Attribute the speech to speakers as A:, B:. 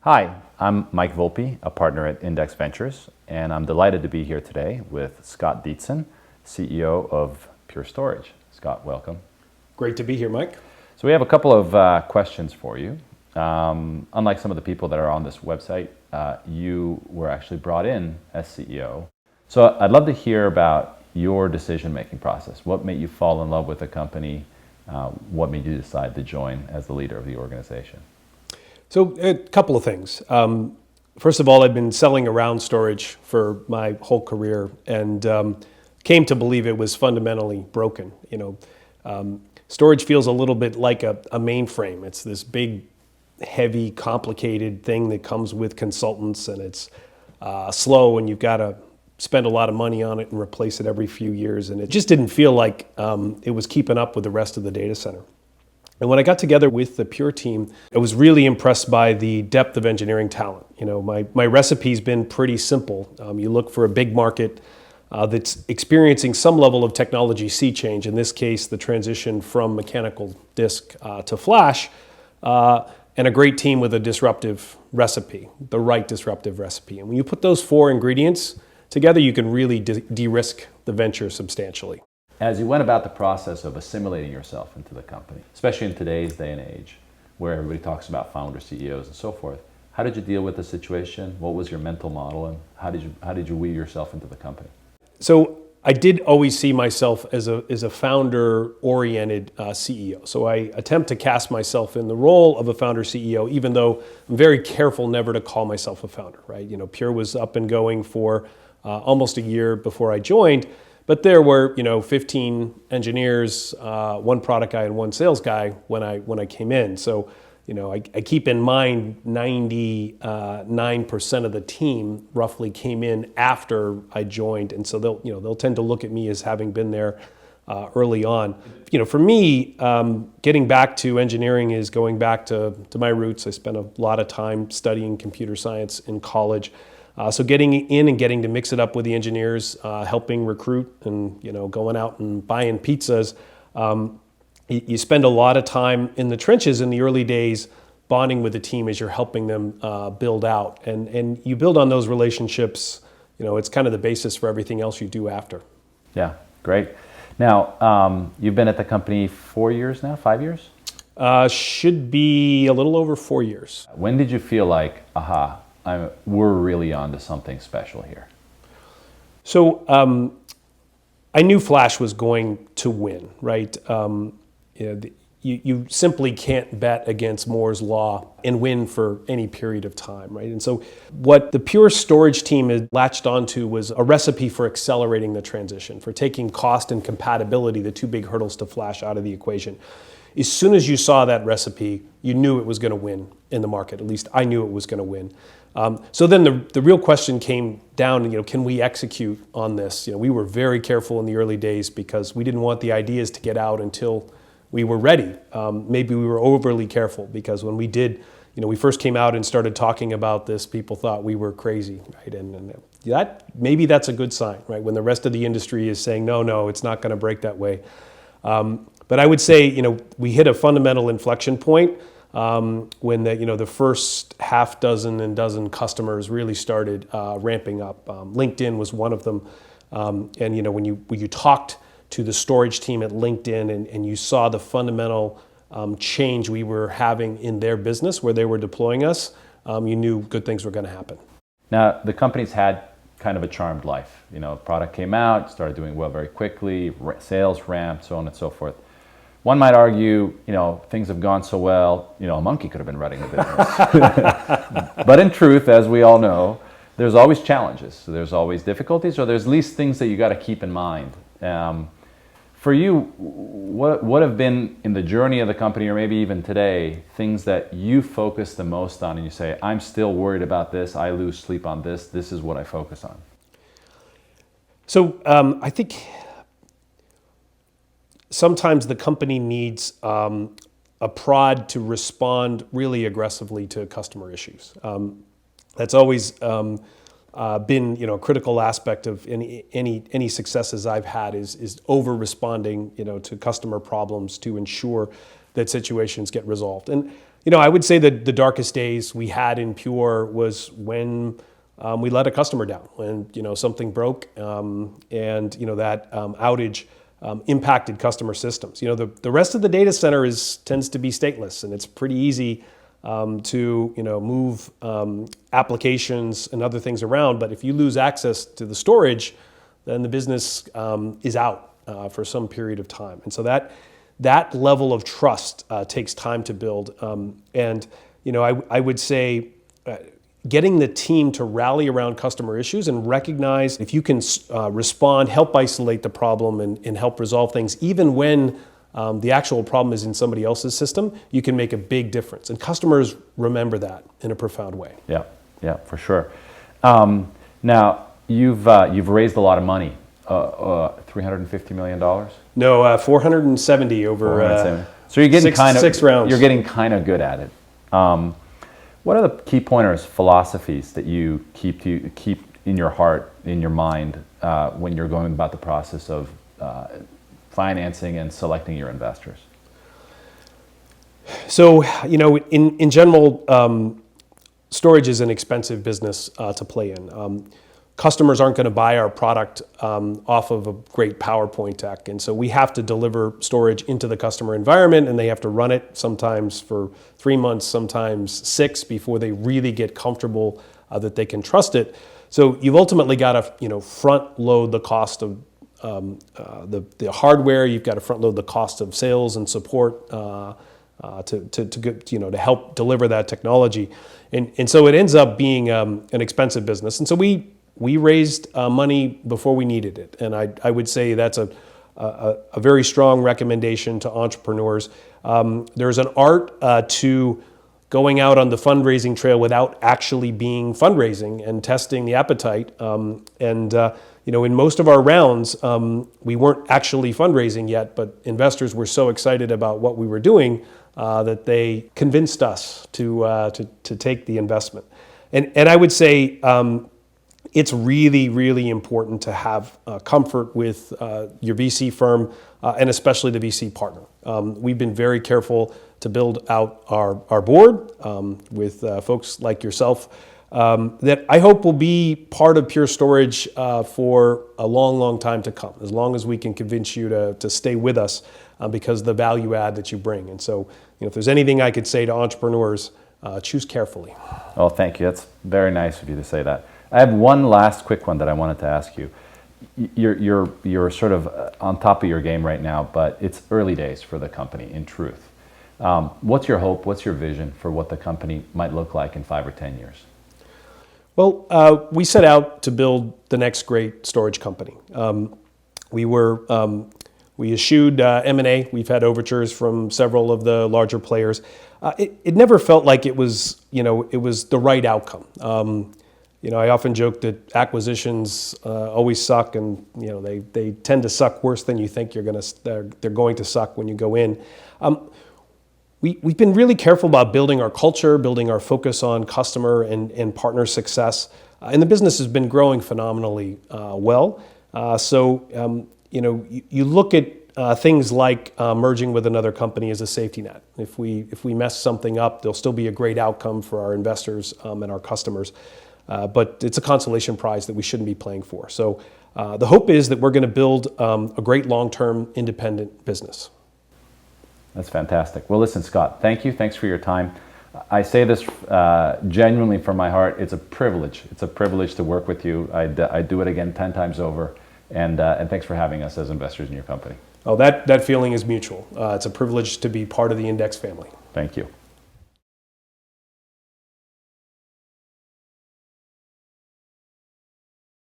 A: Hi, I'm Mike Volpi, a partner at Index Ventures, and I'm delighted to be here today with Scott Dietzen, CEO of Pure Storage. Scott, welcome.
B: Great to be here, Mike.
A: So we have a couple of questions for you. Unlike some of the people that are on this website, you were actually brought in as CEO. So I'd love to hear about your decision-making process. What made you fall in love with the company? What made you decide to join as the leader of the organization?
B: So a couple of things. First of all, I've been selling around storage for my whole career and came to believe it was fundamentally broken. Storage feels a little bit like a mainframe. It's this big, heavy, complicated thing that comes with consultants, and it's slow, and you've got to spend a lot of money on it and replace it every few years. And it just didn't feel like it was keeping up with the rest of the data center. And when I got together with the Pure team, I was really impressed by the depth of engineering talent. My recipe's been pretty simple. You look for a big market that's experiencing some level of technology sea change. In this case, the transition from mechanical disk to flash, and a great team with a disruptive recipe, the right disruptive recipe. And when you put those four ingredients together, you can really de-risk the venture substantially.
A: As you went about the process of assimilating yourself into the company, especially in today's day and age, where everybody talks about founder CEOs and so forth, how did you deal with the situation? What was your mental model, and how did you weave yourself into the company?
B: So I did always see myself as a founder-oriented CEO. So I attempt to cast myself in the role of a founder CEO, even though I'm very careful never to call myself a founder. Right? Pure was up and going for almost a year before I joined. But there were, 15 engineers, one product guy and one sales guy when I came in. So, I keep in mind 99% of the team roughly came in after I joined, and so they'll tend to look at me as having been there early on. For me, getting back to engineering is going back to my roots. I spent a lot of time studying computer science in college. So getting in and getting to mix it up with the engineers, helping recruit and going out and buying pizzas, you spend a lot of time in the trenches in the early days bonding with the team as you're helping them build out. And you build on those relationships. It's kind of the basis for everything else you do after.
A: Yeah, great. Now, you've been at the company 4 years now, 5 years?
B: Should be a little over 4 years.
A: When did you feel like, we're really onto something special here?
B: So I knew Flash was going to win, right? You simply can't bet against Moore's Law and win for any period of time, right? And so what the Pure Storage team had latched onto was a recipe for accelerating the transition, for taking cost and compatibility, the two big hurdles to Flash, out of the equation. As soon as you saw that recipe, you knew it was going to win in the market. At least I knew it was going to win. So then the real question came down, can we execute on this? We were very careful in the early days because we didn't want the ideas to get out until we were ready. Maybe we were overly careful because when we did, we first came out and started talking about this, people thought we were crazy, right? And maybe that's a good sign, right? When the rest of the industry is saying, no, it's not going to break that way. But I would say, we hit a fundamental inflection point when the first half dozen and dozen customers really started ramping up. LinkedIn was one of them. And when you talked to the storage team at LinkedIn and you saw the fundamental change we were having in their business where they were deploying us, you knew good things were going to happen.
A: Now, the company's had kind of a charmed life. Product came out, started doing well very quickly, sales ramped, so on and so forth. One might argue, things have gone so well, a monkey could have been running the business. But in truth, as we all know, there's always challenges. So there's always difficulties, or there's at least things that you got to keep in mind. For you, what have been in the journey of the company, or maybe even today, things that you focus the most on and you say, I'm still worried about this, I lose sleep on this, this is what I focus on?
B: So I think sometimes the company needs a prod to respond really aggressively to customer issues. That's always been a critical aspect of any successes I've had is over responding to customer problems to ensure that situations get resolved. And I would say that the darkest days we had in Pure was when we let a customer down, when something broke, and that outage impacted customer systems. The rest of the data center tends to be stateless, and it's pretty easy to move applications and other things around. But if you lose access to the storage, then the business is out for some period of time. And so that level of trust takes time to build. And I would say getting the team to rally around customer issues and recognize if you can respond, help isolate the problem, and help resolve things, even when the actual problem is in somebody else's system, you can make a big difference. And customers remember that in a profound way.
A: Yeah, for sure. Now, you've raised a lot of money, $350 million?
B: No, 470 over
A: 470. So you're getting
B: six rounds.
A: You're getting kind of good at it. What are the key pointers, philosophies that you keep in your heart, in your mind, when you're going about the process of financing and selecting your investors?
B: So, in general, storage is an expensive business to play in. Customers aren't going to buy our product off of a great PowerPoint deck. And so we have to deliver storage into the customer environment, and they have to run it sometimes for 3 months, sometimes 6, before they really get comfortable that they can trust it. So you've ultimately got to front load the cost of the hardware. You've got to front load the cost of sales and support to help deliver that technology. And so it ends up being an expensive business. And so we raised money before we needed it, and I would say that's a very strong recommendation to entrepreneurs. There's an art to going out on the fundraising trail without actually being fundraising and testing the appetite. In most of our rounds, we weren't actually fundraising yet, but investors were so excited about what we were doing that they convinced us to take the investment. And I would say it's really, really important to have comfort with your VC firm and especially the VC partner. We've been very careful to build out our board with folks like yourself that I hope will be part of Pure Storage for a long, long time to come, as long as we can convince you to stay with us because of the value add that you bring. And so, if there's anything I could say to entrepreneurs, choose carefully.
A: Oh, thank you. That's very nice of you to say that. I have one last quick one that I wanted to ask you. You're sort of on top of your game right now, but it's early days for the company, in truth. What's your hope? What's your vision for what the company might look like in 5 or 10 years?
B: Well, we set out to build the next great storage company. We eschewed M&A. We've had overtures from several of the larger players. It never felt like it was the right outcome. I often joke that acquisitions always suck, and they tend to suck worse than you think they're going to suck when you go in. We've been really careful about building our culture, building our focus on customer and partner success, and the business has been growing phenomenally well. You look at things like merging with another company as a safety net. If we mess something up, there'll still be a great outcome for our investors and our customers. But it's a consolation prize that we shouldn't be playing for. So the hope is that we're going to build a great long-term independent business.
A: That's fantastic. Well, listen, Scott, thank you. Thanks for your time. I say this genuinely from my heart. It's a privilege. It's a privilege to work with you. I'd do it again 10 times over. And thanks for having us as investors in your company.
B: Oh, that feeling is mutual. It's a privilege to be part of the Index family.
A: Thank you.